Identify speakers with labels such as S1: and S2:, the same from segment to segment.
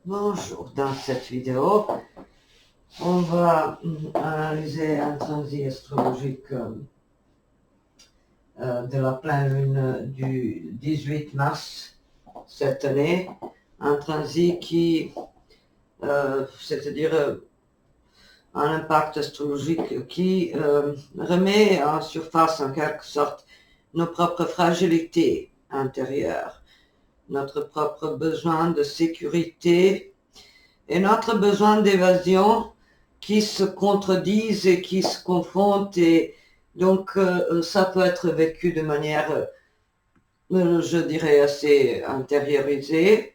S1: Bonjour, dans cette vidéo, on va analyser un transit astrologique de la pleine lune du 18 mars cette année. Un transit qui, c'est-à-dire un impact astrologique qui remet en surface en quelque sorte nos propres fragilités intérieures, notre propre besoin de sécurité et notre besoin d'évasion qui se contredisent et qui se confrontent, et donc ça peut être vécu de manière, je dirais, assez intériorisée,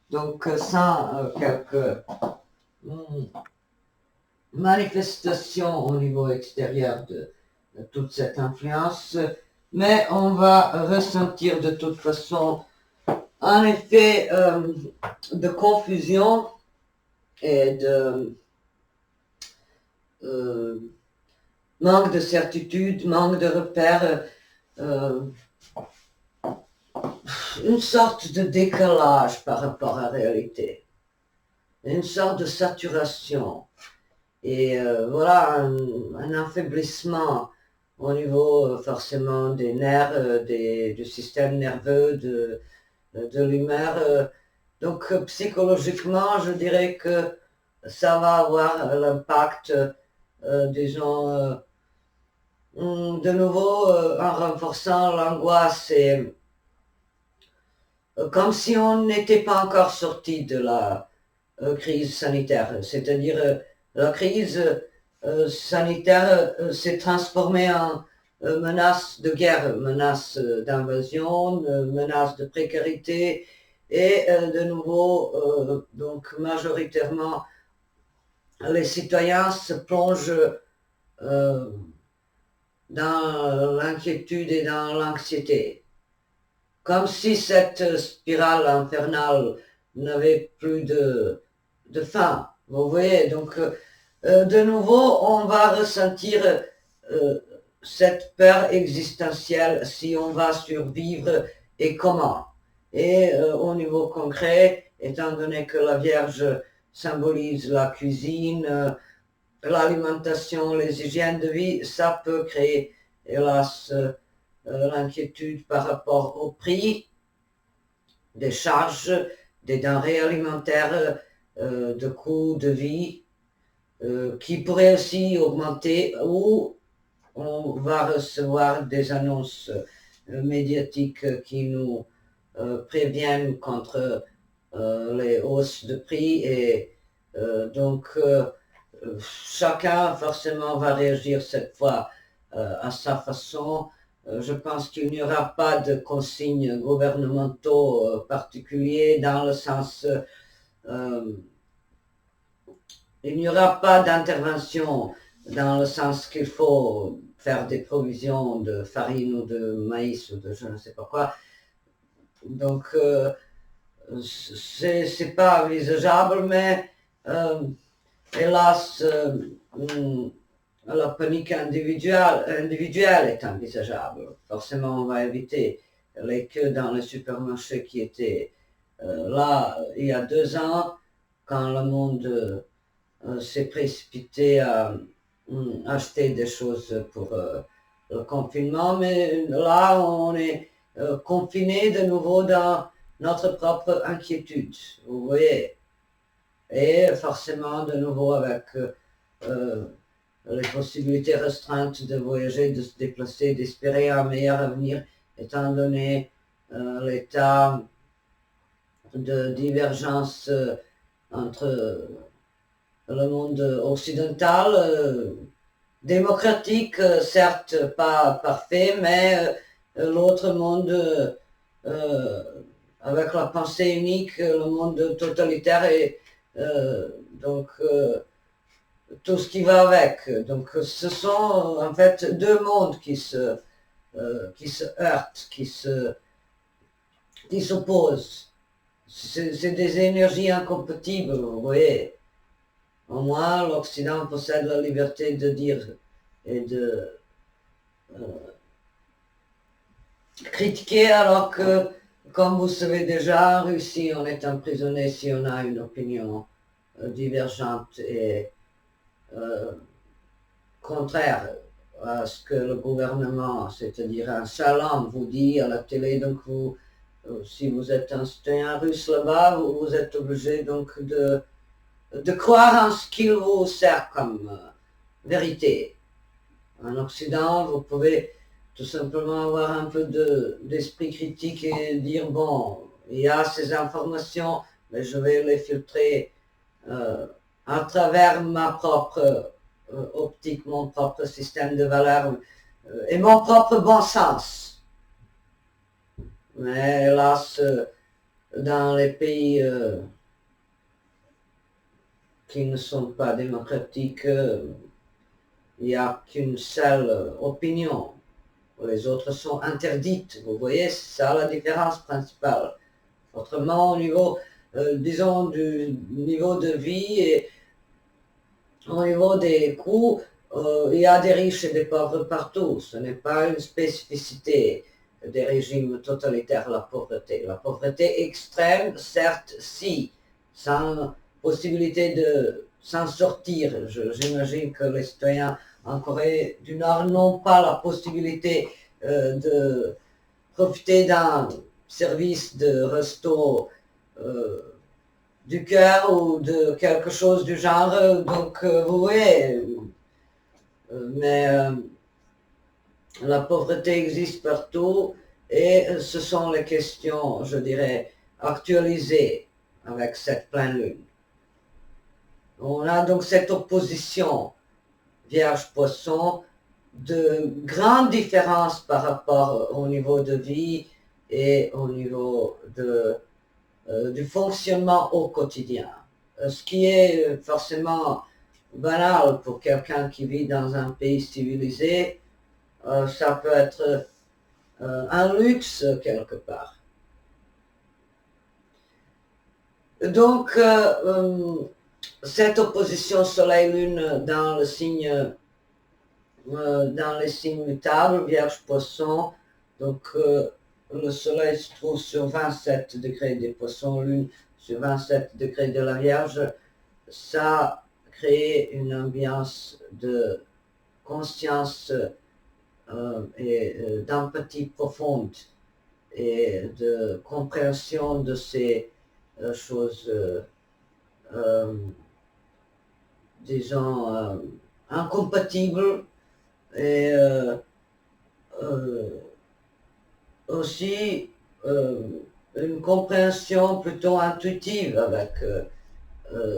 S1: donc sans quelques manifestations au niveau extérieur de toute cette influence, mais on va ressentir de toute façon un effet de confusion et de euh, manque de certitude, manque de repères, euh, une sorte de décalage par rapport à la réalité, une sorte de saturation. Et voilà, un affaiblissement au niveau forcément des nerfs, du système nerveux, de l'humeur. Donc psychologiquement, je dirais que ça va avoir l'impact, disons, de nouveau en renforçant l'angoisse et comme si on n'était pas encore sorti de la crise sanitaire. C'est-à-dire la crise sanitaire s'est transformée en menace de guerre, menace d'invasion, menace de précarité et de nouveau, donc majoritairement, les citoyens se plongent euh, dans l'inquiétude et dans l'anxiété. Comme si cette spirale infernale n'avait plus de fin. Vous voyez, donc de nouveau, on va ressentir euh, cette peur existentielle si on va survivre et comment. Et au niveau concret, étant donné que la Vierge symbolise la cuisine, l'alimentation, les hygiènes de vie, ça peut créer, hélas, l'inquiétude par rapport au prix des charges, des denrées alimentaires, de coûts de vie, qui pourraient aussi augmenter, ou on va recevoir des annonces médiatiques qui nous préviennent contre les hausses de prix et donc chacun forcément va réagir cette fois à sa façon. Je pense qu'il n'y aura pas de consignes gouvernementaux particuliers dans le sens, euh, il n'y aura pas d'intervention dans le sens qu'il faut faire des provisions de farine ou de maïs ou de je ne sais pas quoi. Donc c'est pas envisageable, mais hélas, la panique individuelle est envisageable. Forcément, on va éviter les queues dans les supermarchés qui étaient là il y a 2 ans, quand le monde s'est précipité à acheter des choses pour le confinement. Mais là, on est confiné de nouveau dans notre propre inquiétude, vous voyez. Et forcément, de nouveau, avec euh, les possibilités restreintes de voyager, de se déplacer, d'espérer un meilleur avenir, étant donné l'état de divergence entre le monde occidental, démocratique, certes pas parfait, mais l'autre monde, euh, avec la pensée unique, le monde totalitaire et donc tout ce qui va avec. Donc ce sont en fait deux mondes qui se heurtent, qui s'opposent. C'est des énergies incompatibles, vous voyez. Au moins, l'Occident possède la liberté de dire et de critiquer, alors que Comme vous savez déjà, en Russie, on est emprisonné si on a une opinion divergente et euh, contraire à ce que le gouvernement, c'est-à-dire un seul homme, vous dit à la télé. Donc vous, si vous êtes un citoyen russe là-bas, vous êtes obligé donc de croire en ce qu'il vous sert comme vérité. En Occident, vous pouvez tout simplement avoir un peu d'esprit critique et dire, bon, il y a ces informations, mais je vais les filtrer euh, à travers ma propre optique, mon propre système de valeurs et mon propre bon sens. Mais hélas, dans les pays qui ne sont pas démocratiques, il n'y a qu'une seule opinion. Les autres sont interdites. Vous voyez, c'est ça la différence principale. Autrement, au niveau, disons, du niveau de vie et au niveau des coûts, il y a des riches et des pauvres partout. Ce n'est pas une spécificité des régimes totalitaires, la pauvreté. La pauvreté extrême, certes, si, sans possibilité de s'en sortir. J'imagine que les citoyens en Corée du Nord n'ont pas la possibilité de profiter d'un service de resto du cœur ou de quelque chose du genre. Donc, vous voyez, mais la pauvreté existe partout et ce sont les questions, je dirais, actualisées avec cette pleine lune. On a donc cette opposition Vierge-Poisson de grandes différences par rapport au niveau de vie et au niveau du fonctionnement au quotidien. Ce qui est forcément banal pour quelqu'un qui vit dans un pays civilisé, ça peut être un luxe quelque part. Donc, cette opposition Soleil-Lune dans les signes mutables, Vierge-Poisson, donc le Soleil se trouve sur 27 degrés des Poissons, Lune sur 27 degrés de la Vierge. Ça crée une ambiance de conscience et d'empathie profonde et de compréhension de ces choses, disons, incompatibles et aussi une compréhension plutôt intuitive avec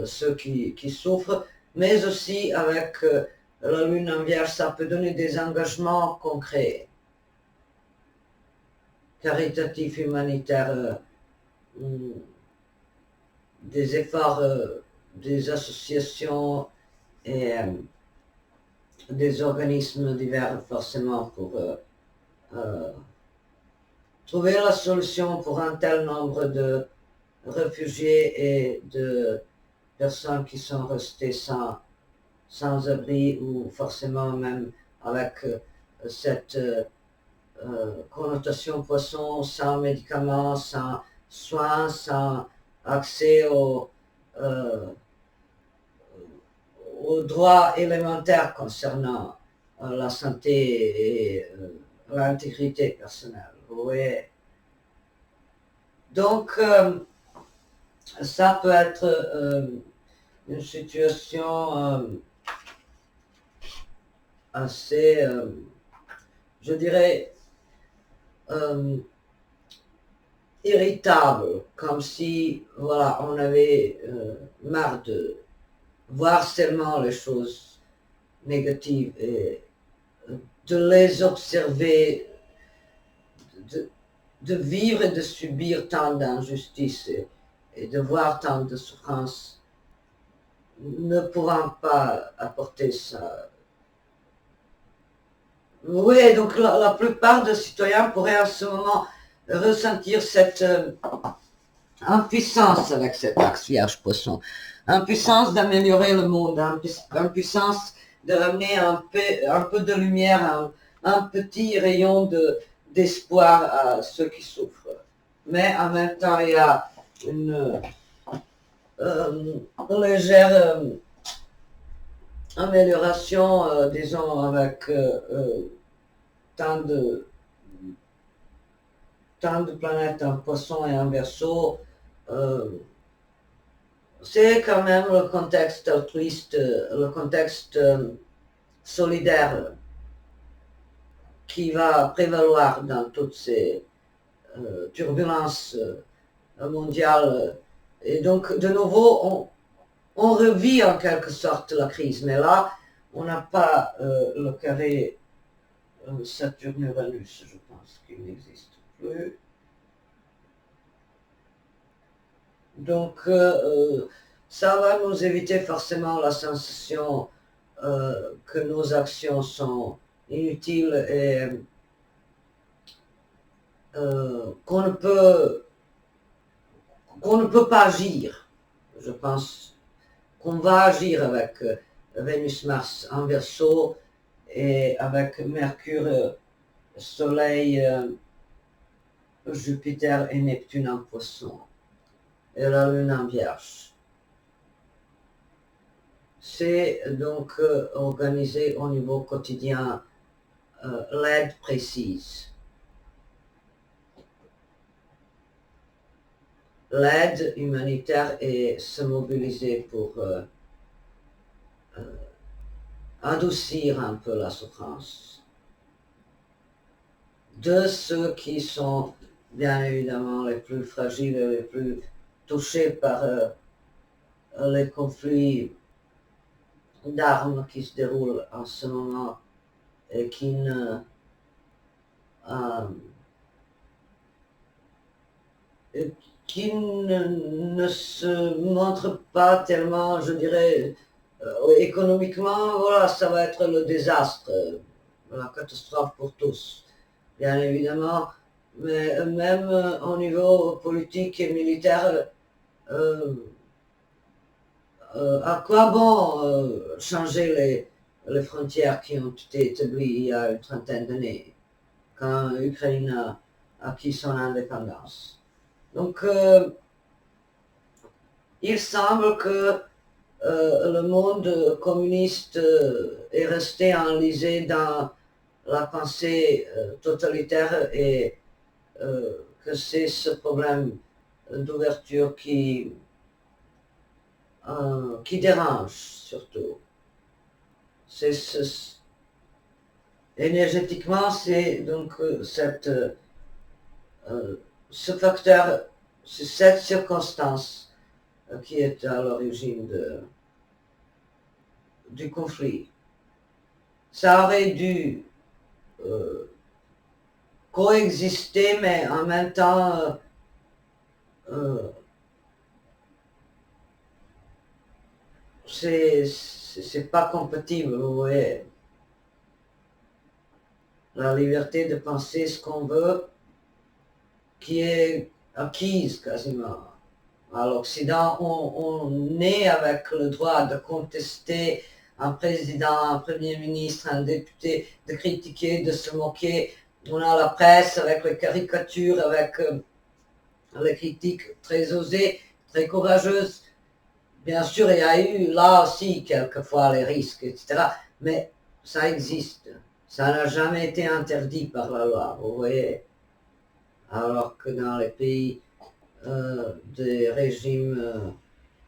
S1: ceux qui souffrent, mais aussi avec la lune en Vierge, ça peut donner des engagements concrets, caritatifs, humanitaires, des efforts des associations et des organismes divers forcément pour trouver la solution pour un tel nombre de réfugiés et de personnes qui sont restées sans abri ou forcément même avec cette connotation poisson, sans médicaments, sans soins, sans accès aux droits élémentaires concernant la santé et l'intégrité personnelle. Oui. Donc, ça peut être une situation assez, je dirais, irritable, comme si, voilà, on avait marre de voir seulement les choses négatives et de les observer, de vivre et de subir tant d'injustices et de voir tant de souffrances, ne pouvant pas apporter ça. Oui, donc la plupart des citoyens pourraient en ce moment ressentir cette impuissance avec cet axe Vierge-Poisson, impuissance d'améliorer le monde, impuissance de ramener un peu de lumière, un petit rayon d'espoir à ceux qui souffrent. mais en même temps, il y a une légère amélioration, disons, avec tant de, tant de planètes en Poisson et en Verseau. C'est quand même le contexte altruiste, le contexte solidaire qui va prévaloir dans toutes ces turbulences mondiales. Et donc, de nouveau, on revit en quelque sorte la crise, mais là, on n'a pas le carré Saturne-Uranus, je pense qu'il n'existe plus. Donc, ça va nous éviter forcément la sensation que nos actions sont inutiles et qu'on ne peut pas agir. Je pense qu'on va agir avec Vénus-Mars en Verseau et avec Mercure, Soleil, Jupiter et Neptune en Poisson et la Lune en Vierge. C'est donc organisé au niveau quotidien l'aide précise. L'aide humanitaire et se mobiliser pour adoucir un peu la souffrance de ceux qui sont bien évidemment les plus fragiles et les plus touchés par les conflits d'armes qui se déroulent en ce moment et qui ne se montrent pas tellement, je dirais, économiquement, voilà, ça va être le désastre, la catastrophe pour tous, bien évidemment, mais même au niveau politique et militaire, à quoi bon changer les frontières qui ont été établies il y a une trentaine d'années, quand l'Ukraine a acquis son indépendance. Donc, il semble que le monde communiste est resté enlisé dans la pensée totalitaire et que c'est ce problème d'ouverture qui dérange surtout. Énergétiquement, c'est donc ce facteur, c'est cette circonstance qui est à l'origine du conflit. Ça aurait dû coexister, mais en même temps c'est pas compatible, vous voyez. La liberté de penser ce qu'on veut, qui est acquise quasiment. À l'Occident, on est avec le droit de contester un président, un premier ministre, un député, de critiquer, de se moquer. On a la presse avec les caricatures, avec les critiques très osées, très courageuses. Bien sûr, il y a eu là aussi quelquefois les risques, etc. Mais ça existe. Ça n'a jamais été interdit par la loi, vous voyez. Alors que dans les pays des régimes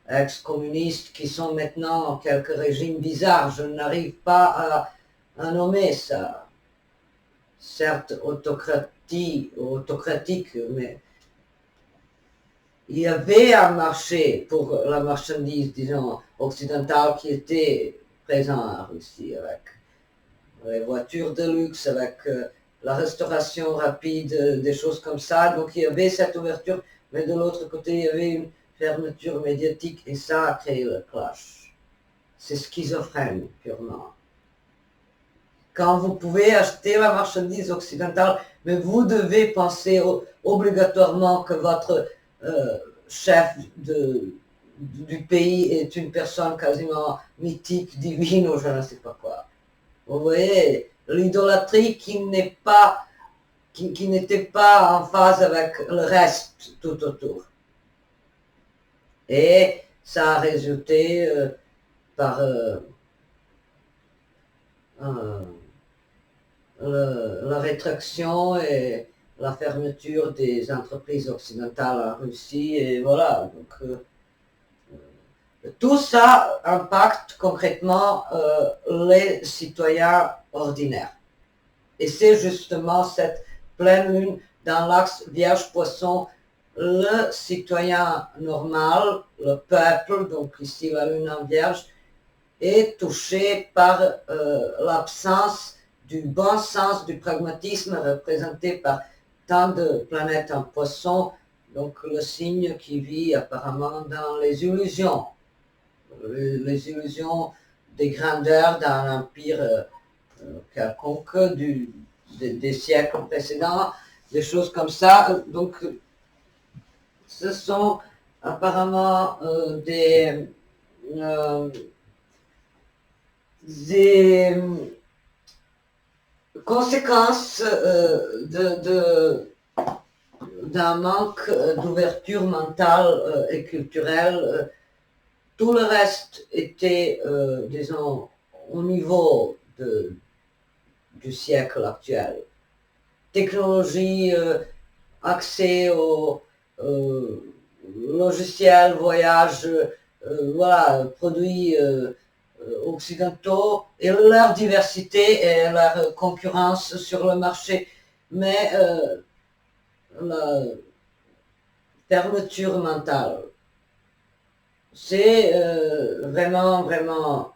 S1: ex-communistes qui sont maintenant quelques régimes bizarres, je n'arrive pas à nommer ça. Certes autocratique, mais il y avait un marché pour la marchandise, disons, occidentale qui était présent en Russie, avec les voitures de luxe, avec la restauration rapide, des choses comme ça. Donc il y avait cette ouverture, mais de l'autre côté, il y avait une fermeture médiatique et ça a créé le clash. C'est schizophrène, purement. Quand vous pouvez acheter la marchandise occidentale, mais vous devez penser obligatoirement que votre chef du pays est une personne quasiment mythique, divine ou je ne sais pas quoi. Vous voyez, l'idolâtrie qui n'est pas qui n'était pas en phase avec le reste tout autour. Et ça a résulté par la rétraction et la fermeture des entreprises occidentales en Russie, et voilà. Donc, tout ça impacte concrètement les citoyens ordinaires. Et c'est justement cette pleine lune dans l'axe Vierge-Poisson, le citoyen normal, le peuple, donc ici la lune en Vierge, est touché par l'absence du bon sens du pragmatisme représenté par tant de planètes en Poisson, donc le signe qui vit apparemment dans les illusions des grandeurs d'un empire quelconque des siècles précédents, des choses comme ça. Donc, ce sont apparemment des conséquences d'un manque d'ouverture mentale et culturelle. Tout le reste était, disons, au niveau du siècle actuel. Technologie, accès aux logiciels, voyages, voilà, produits occidentaux et leur diversité et leur concurrence sur le marché. Mais la fermeture mentale, c'est vraiment, vraiment,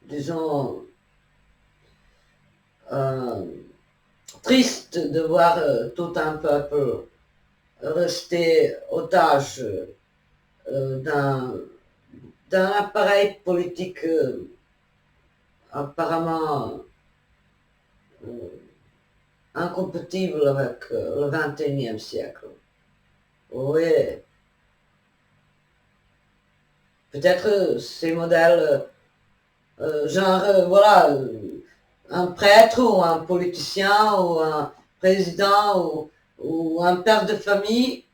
S1: disons, triste de voir tout un peuple rester otage d'un appareil politique apparemment incompatible avec le XXIe siècle. Oui. Peut-être ces modèles, genre, voilà, un prêtre ou un politicien ou un président ou un père de famille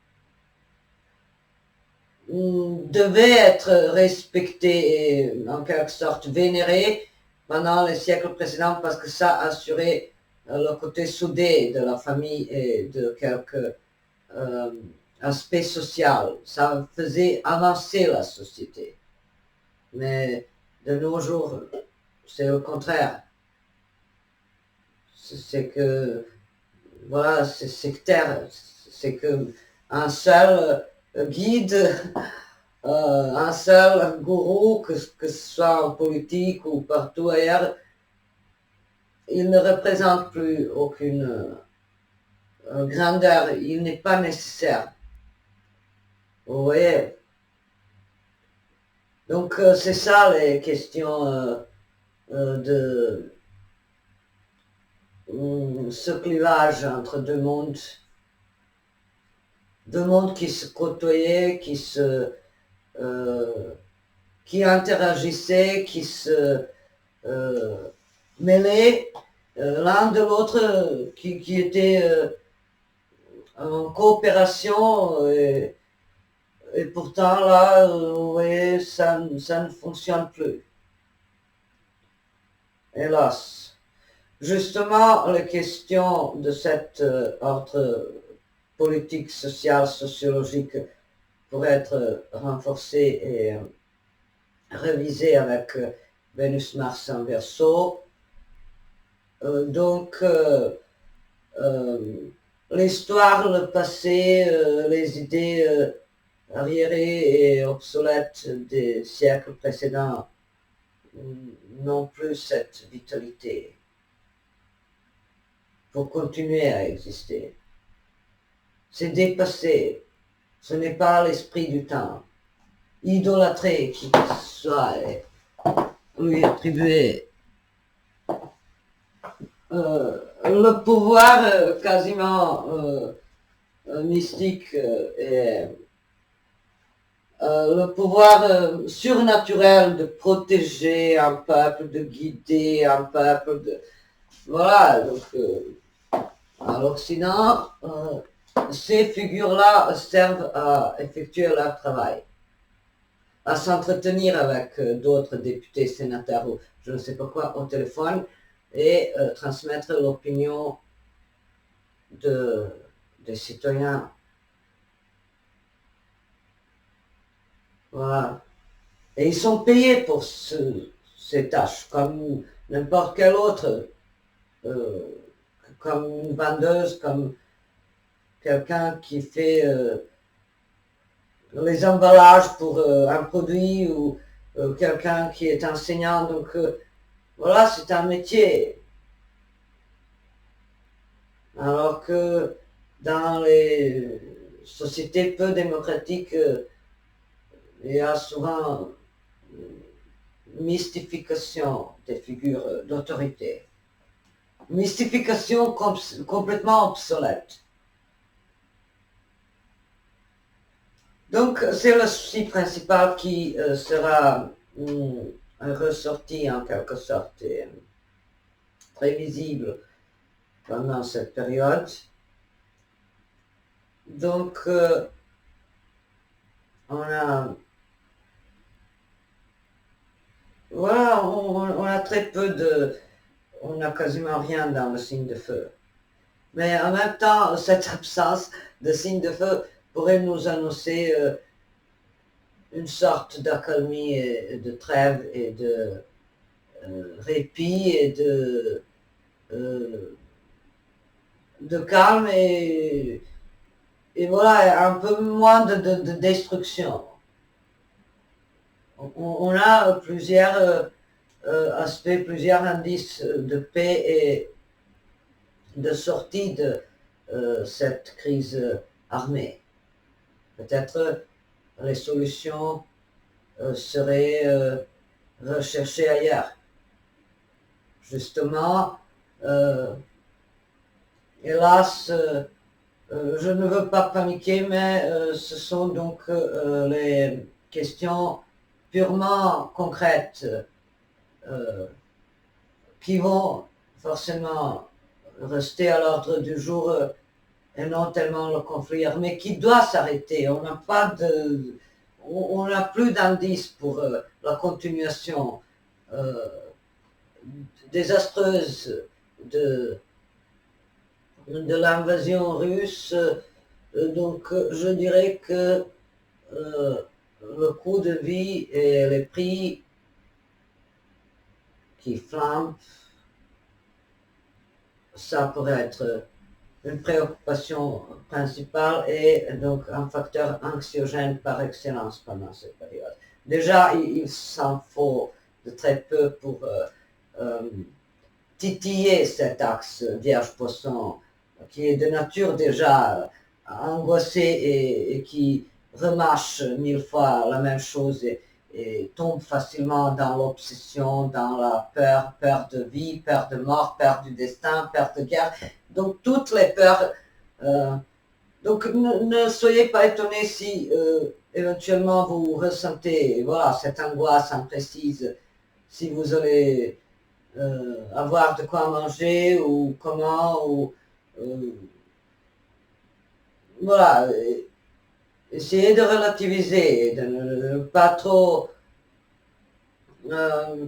S1: devait être respecté et en quelque sorte vénéré pendant les siècles précédents parce que ça assurait le côté soudé de la famille et de quelques aspects sociaux. Ça faisait avancer la société. Mais de nos jours, c'est le contraire. C'est que, voilà, c'est sectaire. C'est que un seul guide, un seul gourou, que ce soit en politique ou partout ailleurs, il ne représente plus aucune grandeur, il n'est pas nécessaire. Vous voyez? Donc c'est ça les questions de ce clivage entre deux mondes qui se côtoyaient, qui interagissaient, qui se mêlaient l'un de l'autre, qui étaient en coopération, et pourtant là, vous voyez, ça ne fonctionne plus. Hélas. Justement, les questions de cet ordre politique, social, sociologique pourraient être renforcées et révisées avec Vénus-Mars en Verseau. Donc, l'histoire, le passé, les idées arriérées et obsolètes des siècles précédents n'ont plus cette vitalité pour continuer à exister. C'est dépassé, ce n'est pas l'esprit du temps. Idolâtré qui soit lui attribué le pouvoir quasiment mystique et le pouvoir surnaturel de protéger un peuple, de guider un peuple, Voilà, donc à l'Occident, ces figures-là servent à effectuer leur travail, à s'entretenir avec d'autres députés, sénateurs ou je ne sais pas quoi au téléphone et transmettre l'opinion des citoyens. Voilà. Et ils sont payés pour ces tâches, comme n'importe quel autre, euh, comme une vendeuse, comme quelqu'un qui fait les emballages pour un produit ou quelqu'un qui est enseignant. Donc voilà, c'est un métier. Alors que dans les sociétés peu démocratiques, il y a souvent mystification des figures d'autorité. Mystification complètement obsolète. Donc c'est le souci principal qui sera ressorti en quelque sorte et très visible pendant cette période. Donc on a voilà, on a très peu de, on n'a quasiment rien dans le signe de feu. Mais en même temps, cette absence de signe de feu pourrait nous annoncer une sorte d'accalmie et de trêve et de répit et euh, de calme et voilà, un peu moins de destruction. On a plusieurs aspects, plusieurs indices de paix et de sortie de cette crise armée. Peut-être les solutions seraient recherchées ailleurs. Justement, hélas, je ne veux pas paniquer, mais ce sont donc les questions purement concrètes qui vont forcément rester à l'ordre du jour et non tellement le conflit armé qui doit s'arrêter. On n'a pas de, on n'a plus d'indices pour la continuation désastreuse de, de l'invasion russe. Donc je dirais que le coût de vie et les prix qui flambent, ça pourrait être une préoccupation principale et donc un facteur anxiogène par excellence pendant cette période. Déjà, il s'en faut de très peu pour titiller cet axe Vierge-Poisson qui est de nature déjà angoissé et qui remâche mille fois la même chose et tombe facilement dans l'obsession, dans la peur, peur de vie, peur de mort, peur du destin, peur de guerre. Donc toutes les peurs. Donc ne soyez pas étonnés si éventuellement vous ressentez voilà, cette angoisse imprécise, si vous allez avoir de quoi manger ou comment, ou voilà, essayez de relativiser, de ne pas trop euh,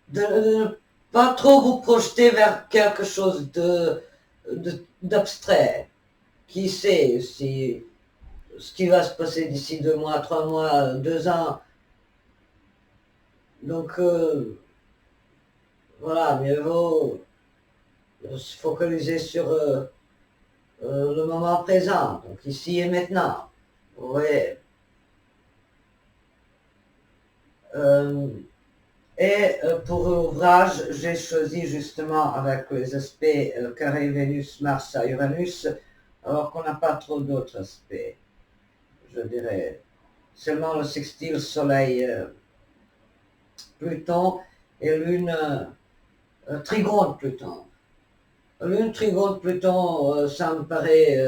S1: de ne pas trop vous projeter vers quelque chose d'abstrait. Qui sait si ce qui va se passer d'ici 2 mois, 3 mois, 2 ans. Donc voilà, mieux vaut se focaliser sur le moment présent, donc ici et maintenant. Vous voyez. Euh, et pour l'ouvrage, j'ai choisi justement avec les aspects carré Vénus, Mars à Uranus, alors qu'on n'a pas trop d'autres aspects, je dirais. Seulement le sextile Soleil, Pluton et Lune, Trigone Pluton. Lune Trigone Pluton, ça me paraît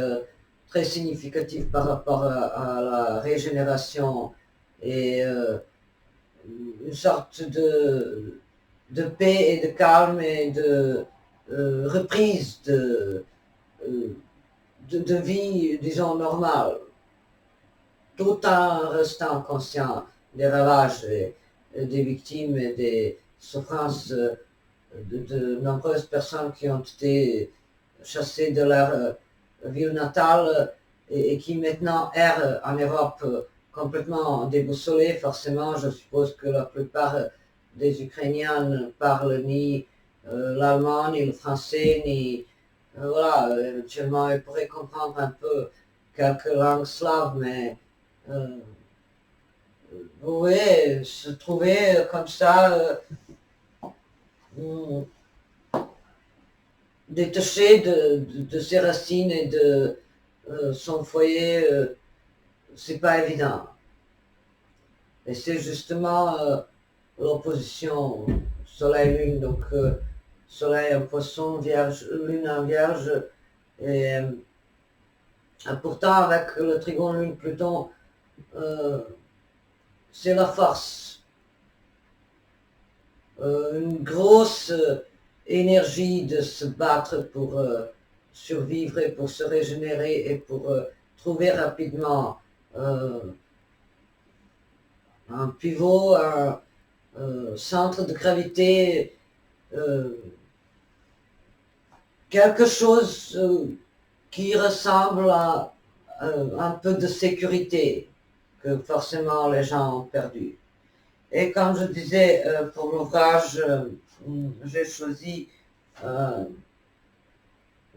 S1: très significatif par rapport à la régénération et une sorte de paix et de calme et de reprise de vie, disons, normale, tout en restant conscient des ravages et des victimes et des souffrances de nombreuses personnes qui ont été chassées de leur ville natale et qui maintenant errent en Europe complètement déboussolées. Forcément, je suppose que la plupart des Ukrainiens ne parlent ni l'allemand, ni le français, ni... voilà, éventuellement, ils pourraient comprendre un peu quelques langues slaves, mais vous voyez, se trouver comme ça, détaché de ses racines et de son foyer, c'est pas évident. Et c'est justement l'opposition Soleil-Lune, donc Soleil en Poisson, Vierge, Lune en Vierge, et pourtant avec le trigone Lune-Pluton, c'est la force, une grosse énergie de se battre pour survivre et pour se régénérer et pour trouver rapidement un pivot, un centre de gravité, quelque chose qui ressemble à un peu de sécurité que forcément les gens ont perdu. Et comme je disais, pour l'ouvrage, j'ai choisi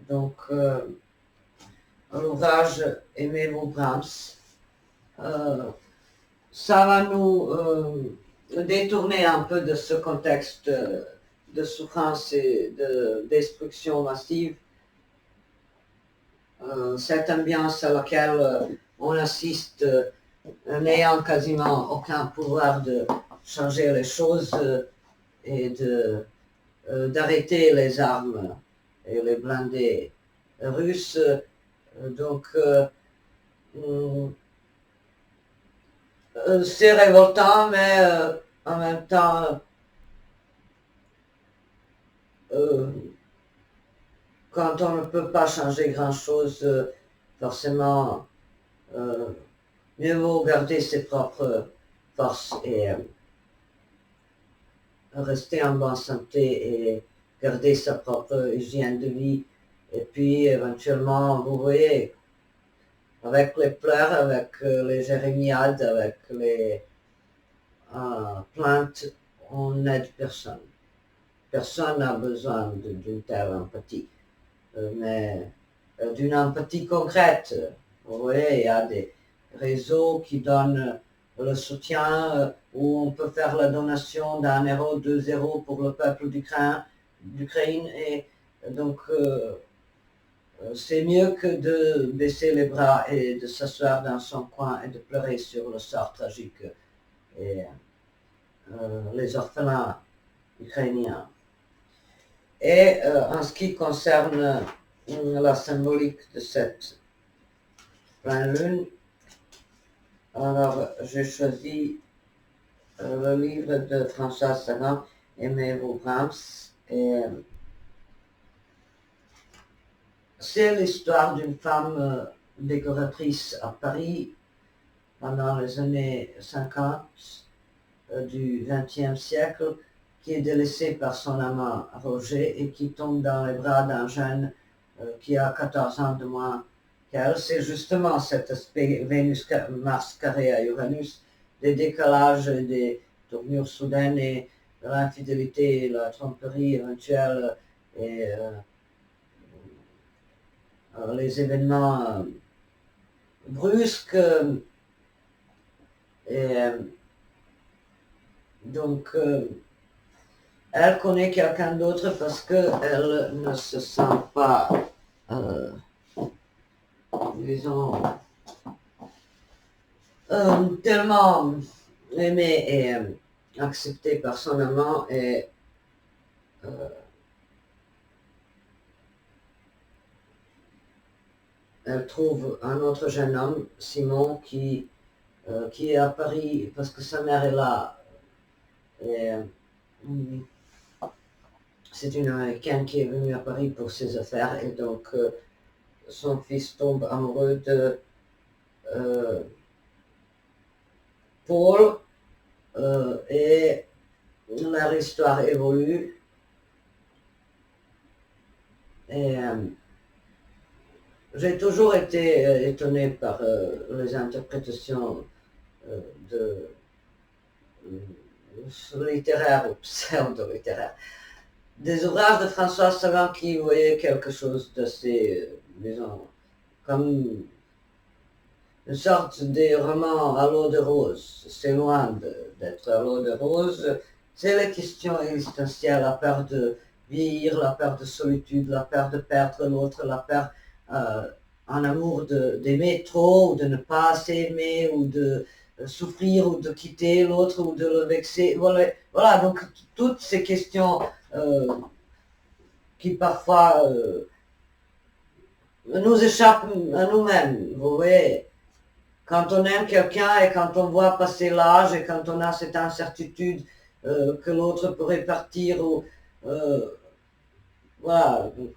S1: donc l'ouvrage Aimez-vous Brahms. Ça va nous détourner un peu de ce contexte de souffrance et de destruction massive, cette ambiance à laquelle on assiste n'ayant quasiment aucun pouvoir de changer les choses et d'arrêter les armes et les blindés russes. Donc, c'est révoltant, mais en même temps, quand on ne peut pas changer grand-chose, forcément, mieux vaut garder ses propres forces et rester en bonne santé et garder sa propre hygiène de vie. Et puis, éventuellement, vous voyez, avec les pleurs, avec les jérémiades, avec les plaintes, on n'aide personne. Personne n'a besoin d'une telle empathie, mais d'une empathie concrète. Vous voyez, il y a des réseaux qui donnent le soutien où on peut faire la donation d'1 €, 2 € pour le peuple d'Ukraine, et donc c'est mieux que de baisser les bras et de s'asseoir dans son coin et de pleurer sur le sort tragique et les orphelins ukrainiens. Et en ce qui concerne la symbolique de cette pleine lune, alors j'ai choisi le livre de François Sagan, Aimez-vous Brahms, et c'est l'histoire d'une femme décoratrice à Paris pendant les années 50 du XXe siècle, qui est délaissée par son amant Roger et qui tombe dans les bras d'un jeune qui a 14 ans de moins qu'elle. C'est justement cet aspect Vénus-Mars carré à Uranus, des décalages, des tournures soudaines et de l'infidélité, la tromperie éventuelle et les événements brusques. Et donc, elle connaît quelqu'un d'autre parce qu'elle ne se sent pas, disons, tellement aimée et acceptée par son amant, et elle trouve un autre jeune homme, Simon, qui est à Paris parce que sa mère est là. Et c'est une Américaine qui est venue à Paris pour ses affaires et donc son fils tombe amoureux de Paul et leur histoire évolue et j'ai toujours été étonné par les interprétations euh, de littéraires ou pseudo-littéraires des ouvrages de François Sagan qui voyaient quelque chose d'assez, disons, comme une sorte de roman à l'eau de rose. C'est loin d'être à l'eau de rose. C'est les questions existentielles, la peur de vieillir, la peur de solitude, la peur de perdre l'autre, la peur en amour d'aimer trop ou de ne pas assez aimer ou de souffrir ou de quitter l'autre ou de le vexer. Voilà, voilà donc toutes ces questions euh, qui parfois nous échappent à nous-mêmes. Vous voyez, quand on aime quelqu'un et quand on voit passer l'âge et quand on a cette incertitude que l'autre pourrait partir ou voilà, donc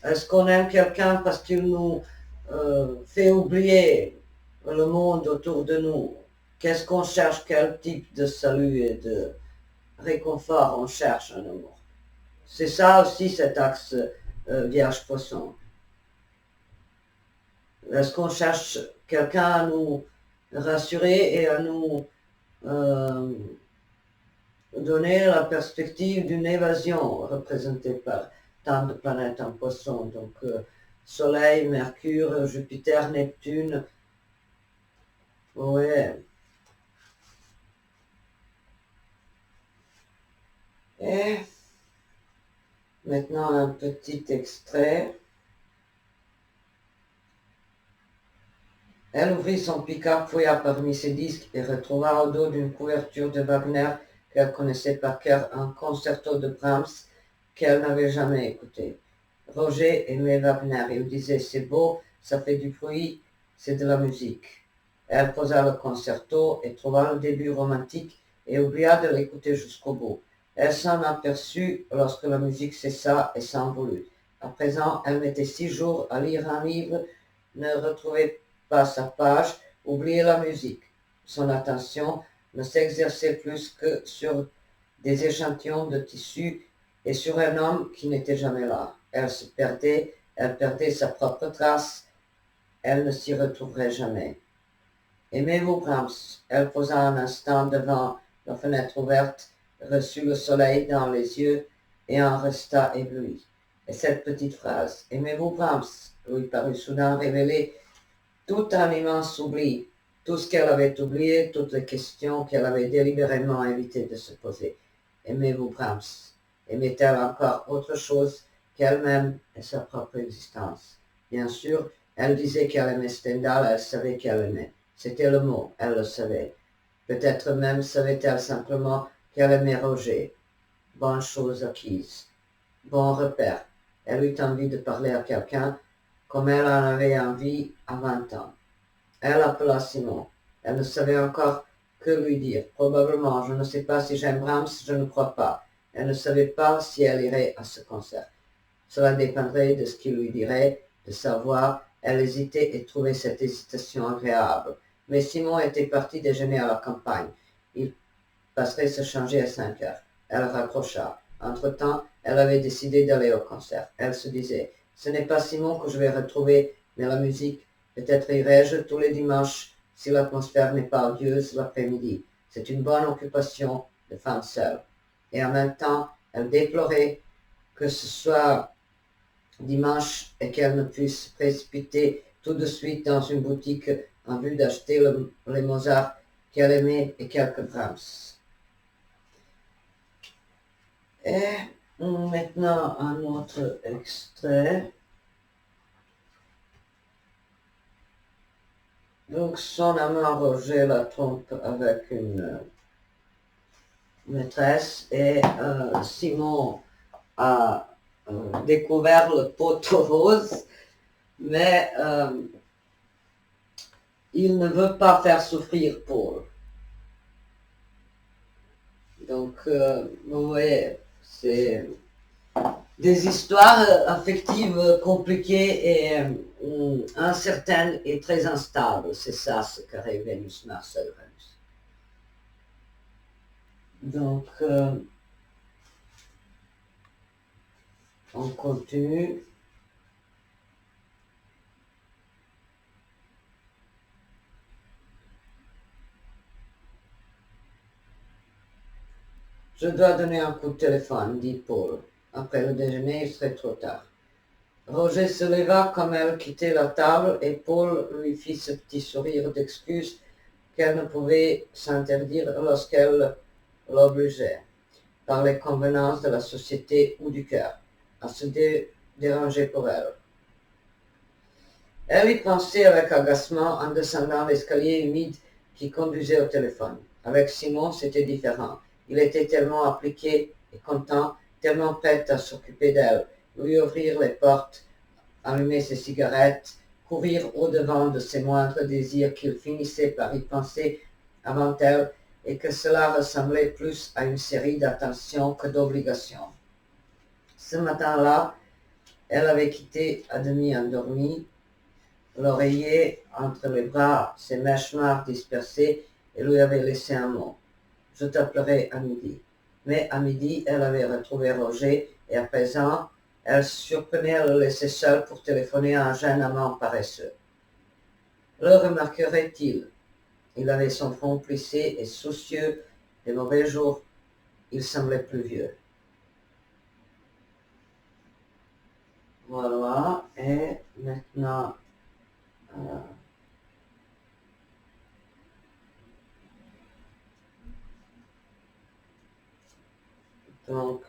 S1: est-ce qu'on aime quelqu'un parce qu'il nous fait oublier le monde autour de nous? Qu'est-ce qu'on cherche? Quel type de salut et de réconfort on cherche en amour? C'est ça aussi cet axe Vierge Poisson. Est-ce qu'on cherche quelqu'un à nous rassurer et à nous euh, donner la perspective d'une évasion représentée par tant de planètes en Poisson, donc Soleil, Mercure, Jupiter, Neptune, ouais. Et maintenant un petit extrait. Elle ouvrit son pick-up, fouilla parmi ses disques et retrouva au dos d'une couverture de Wagner qu'elle connaissait par cœur un concerto de Brahms qu'elle n'avait jamais écouté. Roger aimait Wagner. Il disait c'est beau, ça fait du bruit, c'est de la musique. Elle posa le concerto et trouva le début romantique et oublia de l'écouter jusqu'au bout. Elle s'en aperçut lorsque la musique cessa et s'envolut. À présent, elle mettait 6 jours à lire un livre, ne retrouvait pas sa page, oubliait la musique. Son attention ne s'exerçait plus que sur des échantillons de tissu et sur un homme qui n'était jamais là. Elle se perdait, elle perdait sa propre trace, elle ne s'y retrouverait jamais. Aimez-vous Brahms? Elle posa un instant devant la fenêtre ouverte, reçut le soleil dans les yeux et en resta éblouie. Et cette petite phrase, aimez-vous Brahms? Lui parut soudain révéler tout un immense oubli, tout ce qu'elle avait oublié, toutes les questions qu'elle avait délibérément évité de se poser. Aimez-vous Brahms? Aimait-elle encore autre chose qu'elle-même et sa propre existence? Bien sûr, elle disait qu'elle aimait Stendhal, elle savait qu'elle aimait. C'était le mot, elle le savait. Peut-être même savait-elle simplement qu'elle aimait Roger. Bonne chose acquise. Bon repère. Elle eut envie de parler à quelqu'un comme elle en avait envie à 20 ans. Elle appela Simon. Elle ne savait encore que lui dire. Probablement, je ne sais pas si j'aime Brahms, je ne crois pas. Elle ne savait pas si elle irait à ce concert. Cela dépendrait de ce qu'il lui dirait, de sa voix. Elle hésitait et trouvait cette hésitation agréable. Mais Simon était parti déjeuner à la campagne. Il passerait se changer à 5 heures. Elle raccrocha. Entre-temps, elle avait décidé d'aller au concert. Elle se disait, ce n'est pas Simon que je vais retrouver, mais la musique. Peut-être irai-je tous les dimanches si l'atmosphère n'est pas odieuse l'après-midi. C'est une bonne occupation de femme seule. Et en même temps, elle déplorait que ce soit dimanche et qu'elle ne puisse se précipiter tout de suite dans une boutique en vue d'acheter les Mozart qu'elle aimait et quelques Brahms. Et maintenant un autre extrait. Donc son amant Roger la trompe avec une maîtresse et Simon a découvert le poteau rose, mais il ne veut pas faire souffrir Paul. Donc vous voyez, C'est des histoires affectives compliquées et incertaines et très instables. C'est ça ce carré Vénus-Mars à Uranus. Donc, on continue. Je dois donner un coup de téléphone, dit Paul. Après le déjeuner, il serait trop tard. Roger se leva comme elle quittait la table et Paul lui fit ce petit sourire d'excuse qu'elle ne pouvait s'interdire lorsqu'elle l'obligeait, par les convenances de la société ou du cœur, à se déranger pour elle. Elle y pensait avec agacement en descendant l'escalier humide qui conduisait au téléphone. Avec Simon, c'était différent. Il était tellement appliqué et content, tellement prêt à s'occuper d'elle, lui ouvrir les portes, allumer ses cigarettes, courir au-devant de ses moindres désirs qu'il finissait par y penser avant elle et que cela ressemblait plus à une série d'attentions que d'obligations. Ce matin-là, elle avait quitté à demi endormie, l'oreiller entre les bras, ses mèches noires dispersées, et lui avait laissé un mot. Je t'appellerai à midi. Mais à midi, elle avait retrouvé Roger, et à présent, elle se surprenait à le laisser seul pour téléphoner à un jeune amant paresseux. Le remarquerait-il? Il avait son front plissé et soucieux des mauvais jours. Il semblait plus vieux. Voilà, et maintenant, donc,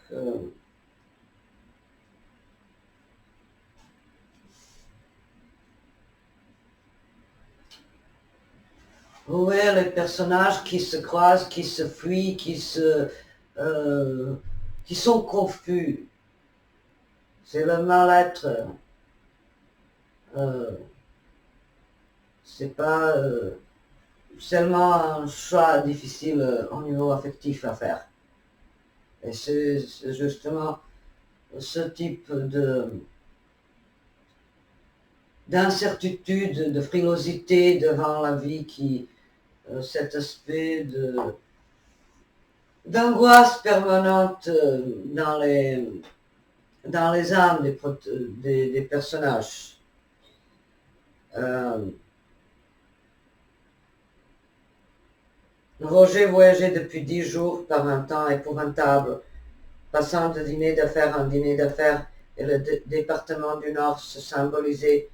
S1: vous voyez les personnages qui se croisent, qui se fuient, qui sont confus. C'est le mal-être. Euh, c'est pas seulement un choix difficile au niveau affectif à faire. Et c'est justement ce type d'incertitude, de frilosité devant la vie cet aspect d'angoisse permanente dans les âmes des personnages. Roger voyageait depuis 10 jours par un temps épouvantable, passant de dîner d'affaires en dîner d'affaires, et le département du Nord se symbolisait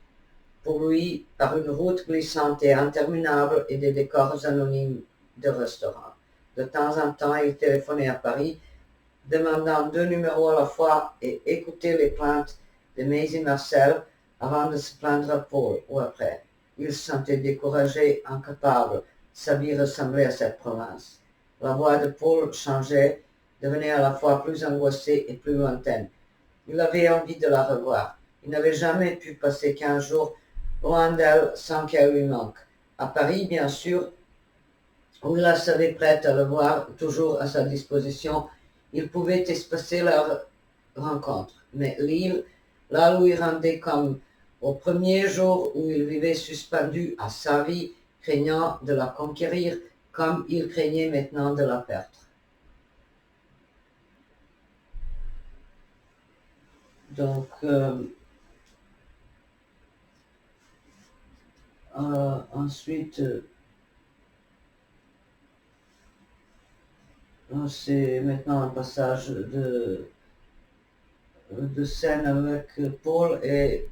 S1: pour lui par une route glissante et interminable et des décors anonymes de restaurants. De temps en temps, il téléphonait à Paris, demandant 2 numéros à la fois et écoutait les plaintes de Maisie Marcel avant de se plaindre à Paul ou après. Il se sentait découragé, incapable. Sa vie ressemblait à cette province. La voix de Paul changeait, devenait à la fois plus angoissée et plus lointaine. Il avait envie de la revoir. Il n'avait jamais pu passer 15 jours loin d'elle sans qu'elle lui manque. À Paris, bien sûr, où il la savait prête à le voir, toujours à sa disposition, il pouvait espacer leur rencontre. Mais l'île la lui rendait comme au premier jour où il vivait suspendu à sa vie, craignant de la conquérir, comme il craignait maintenant de la perdre. Donc, ensuite, c'est maintenant un passage de scène avec Paul et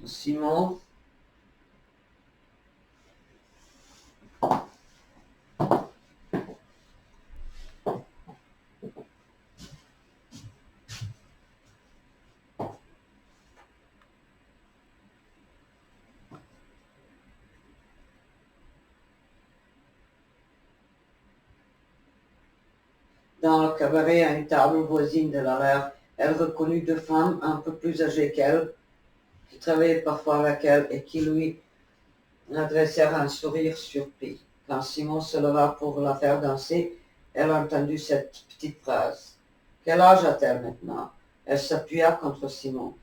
S1: Simon. Dans le cabaret, à une table voisine de la leur, elle reconnut 2 femmes un peu plus âgées qu'elle, qui travaillaient parfois avec elle et qui lui adressèrent un sourire surpris. Quand Simon se leva pour la faire danser, elle entendit cette petite phrase. Quel âge a-t-elle maintenant? Elle s'appuya contre Simon.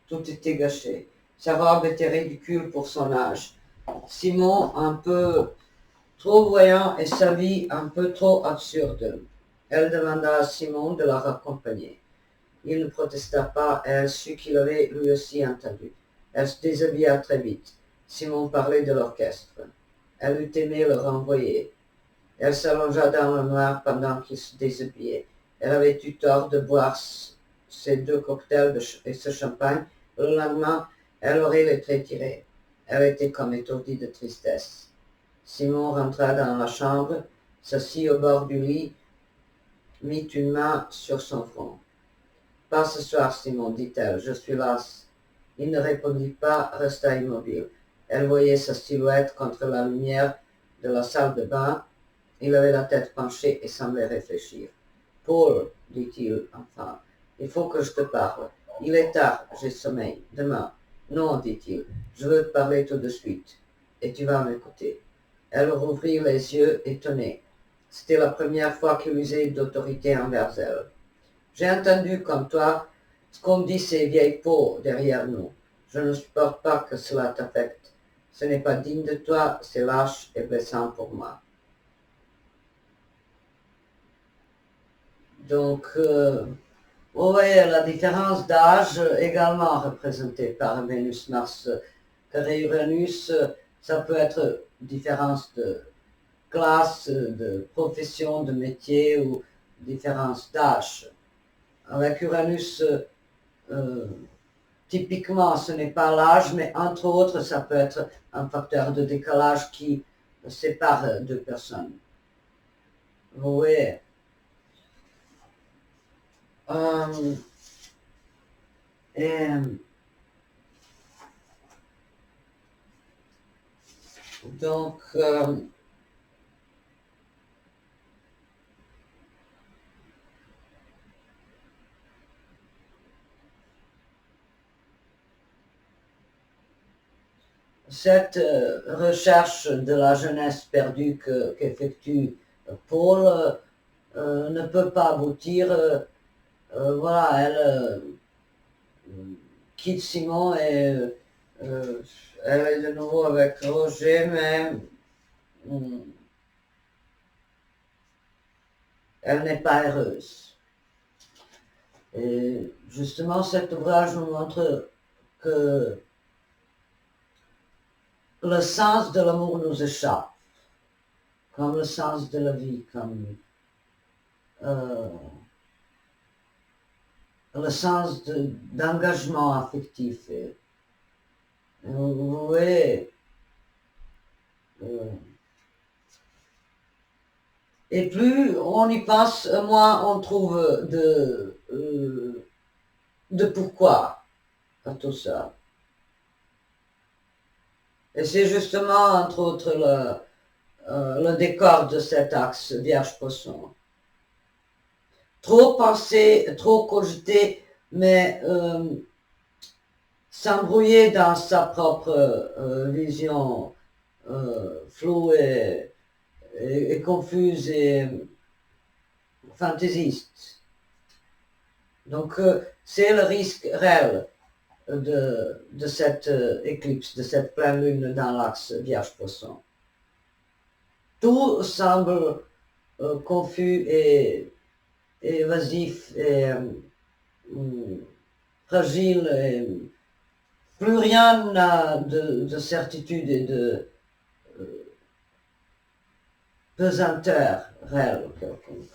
S1: Tout était gâché. Sa robe était ridicule pour son âge. Simon, un peu trop voyant, et sa vie un peu trop absurde. Elle demanda à Simon de la raccompagner. Il ne protesta pas et elle sut qu'il avait lui aussi entendu. Elle se déshabilla très vite. Simon parlait de l'orchestre. Elle eût aimé le renvoyer. Elle s'allongea dans le noir pendant qu'il se déshabillait. Elle avait eu tort de boire ces deux cocktails et ce champagne. Le lendemain, elle aurait les traits tirés. Elle était comme étourdie de tristesse. Simon rentra dans la chambre, s'assit au bord du lit, mit une main sur son front. Pas ce soir, Simon, dit-elle, je suis lasse. Il ne répondit pas, resta immobile. Elle voyait sa silhouette contre la lumière de la salle de bain. Il avait la tête penchée et semblait réfléchir. Paul, dit-il enfin, il faut que je te parle. Il est tard, j'ai sommeil. Demain. Non, dit-il, je veux te parler tout de suite. Et tu vas m'écouter. Elle rouvrit les yeux, étonnée. C'était la première fois qu'il usait d'autorité envers elle. J'ai entendu, comme toi, ce qu'ont dit ces vieilles peaux derrière nous. Je ne supporte pas que cela t'affecte. Ce n'est pas digne de toi, c'est lâche et blessant pour moi. Donc, vous voyez la différence d'âge également représentée par Vénus-Mars, car Uranus, ça peut être différence de classe, de profession, de métier ou différence d'âge. Avec Uranus, typiquement, ce n'est pas l'âge, mais entre autres, ça peut être un facteur de décalage qui sépare deux personnes. Vous voyez. Et donc, cette recherche de la jeunesse perdue qu'effectue Paul ne peut pas aboutir. Voilà, elle quitte Simon et elle est de nouveau avec Roger, mais elle n'est pas heureuse. Et justement, cet ouvrage nous montre que le sens de l'amour nous échappe, comme le sens de la vie, comme le sens d'engagement affectif. Et vous voyez, et plus on y pense, moins on trouve de pourquoi à tout ça. Et c'est justement, entre autres, le décor de cet axe Vierge-Poisson. Trop penser, trop cogiter, mais s'embrouiller dans sa propre vision floue et confuse et fantaisiste. Donc c'est le risque réel de cette éclipse, de cette pleine lune dans l'axe Vierge-Poisson. Tout semble confus et évasif et fragile et plus rien n'a de certitude et de pesanteur réelle quelconque.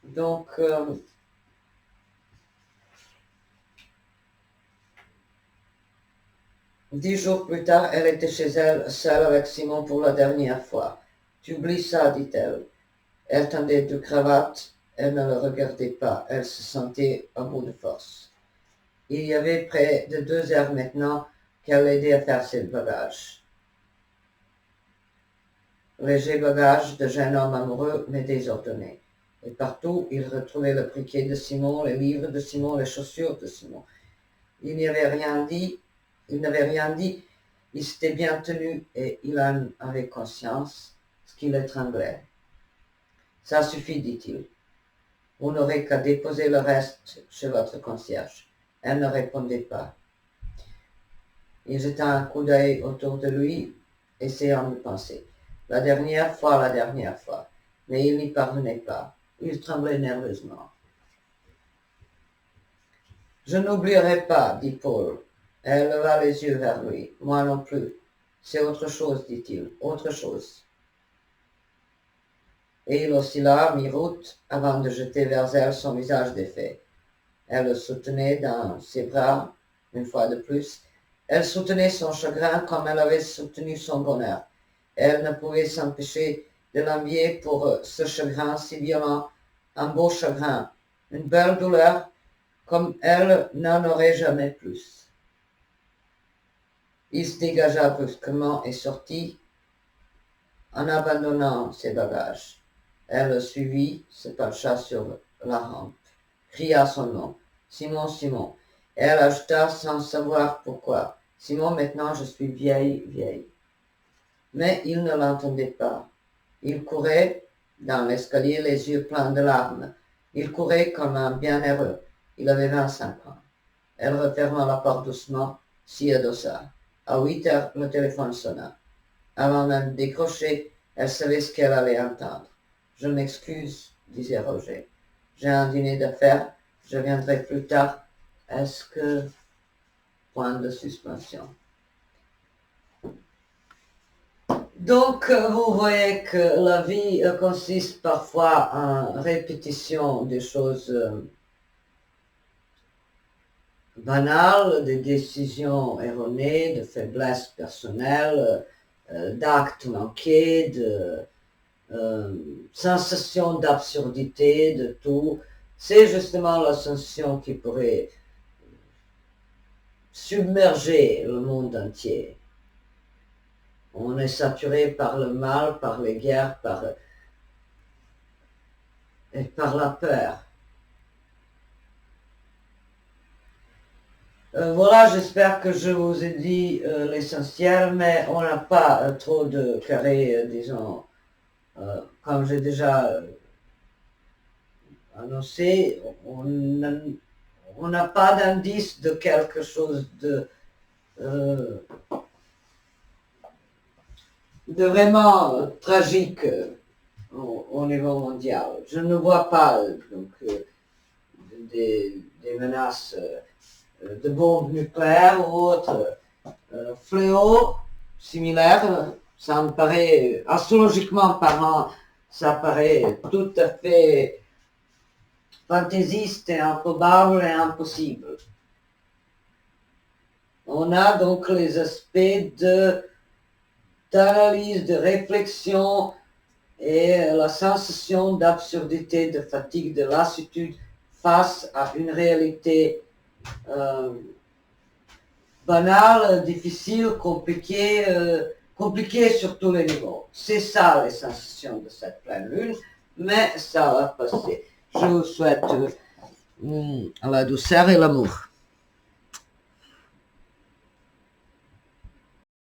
S1: Donc, 10 jours plus tard, elle était chez elle, seule avec Simon pour la dernière fois. Tu oublies ça, dit-elle. Elle tendait deux cravates, elle ne le regardait pas, elle se sentait à bout de force. Il y avait près de 2 heures maintenant qu'elle l'aidait à faire ses bagages. Léger bagage de jeune homme amoureux mais désordonné. Et partout, il retrouvait le briquet de Simon, les livres de Simon, les chaussures de Simon. Il n'avait rien dit, il s'était bien tenu et il en avait conscience, ce qui l'étranglait. Ça suffit, dit-il. Vous n'aurez qu'à déposer le reste chez votre concierge. Elle ne répondait pas. Il jeta un coup d'œil autour de lui, essayant de penser. La dernière fois, mais il n'y parvenait pas. Il tremblait nerveusement. Je n'oublierai pas, dit Paul. Elle leva les yeux vers lui. Moi non plus. C'est autre chose, dit-il. Autre chose. Et il oscilla mi-route avant de jeter vers elle son visage défait. Elle le soutenait dans ses bras, une fois de plus. Elle soutenait son chagrin comme elle avait soutenu son bonheur. Elle ne pouvait s'empêcher de l'envier pour ce chagrin si violent, un beau chagrin, une belle douleur, comme elle n'en aurait jamais plus. Il se dégagea brusquement et sortit en abandonnant ses bagages. Elle le suivit, se pencha sur la rampe, cria son nom. Simon, Simon. Et elle ajouta sans savoir pourquoi. Simon, maintenant je suis vieille, vieille. Mais il ne l'entendait pas. Il courait dans l'escalier, les yeux pleins de larmes. Il courait comme un bienheureux. Il avait 25 ans. Elle referma la porte doucement, s'y adossa. À 8 heures, le téléphone sonna. Avant même de décrocher, elle savait ce qu'elle allait entendre. Je m'excuse, disait Roger. J'ai un dîner d'affaires, je viendrai plus tard. Est-ce que... Point de suspension. Donc, vous voyez que la vie consiste parfois en répétition des choses banales, des décisions erronées, de faiblesses personnelles, d'actes manqués, de sensations d'absurdité, de tout. C'est justement la sensation qui pourrait submerger le monde entier. On est saturé par le mal, par les guerres, et par la peur. Voilà, j'espère que je vous ai dit l'essentiel, mais on n'a pas trop de carrés, disons, comme j'ai déjà annoncé, on n'a pas d'indice de quelque chose de vraiment tragique au niveau mondial. Je ne vois pas donc, des menaces de bombes nucléaires ou autres fléaux similaires. Ça me paraît, astrologiquement parlant, ça paraît tout à fait fantaisiste et improbable et impossible. On a donc les aspects d'analyse, de réflexion et la sensation d'absurdité, de fatigue, de lassitude face à une réalité banale, difficile, compliquée sur tous les niveaux. C'est ça les sensations de cette pleine lune, mais ça va passer. Je vous souhaite la douceur et l'amour.